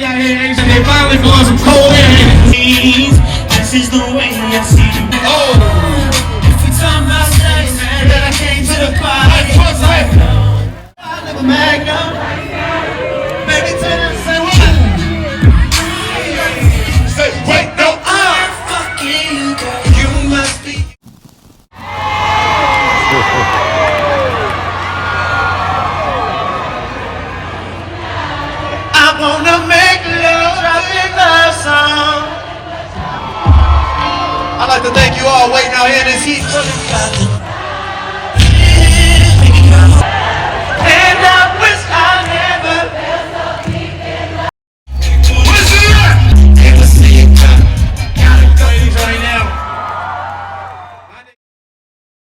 out here, and they finally blowing some cold air. This is the way I see you. Oh, If we talk about sex, man, then I came to the party. I live a magnum. Baby, tell them, say what? say, wait, no. I'm fucking you, girl. You must be. I wanna make love, dropping love song. I'd like to thank you all waiting out here in this heat.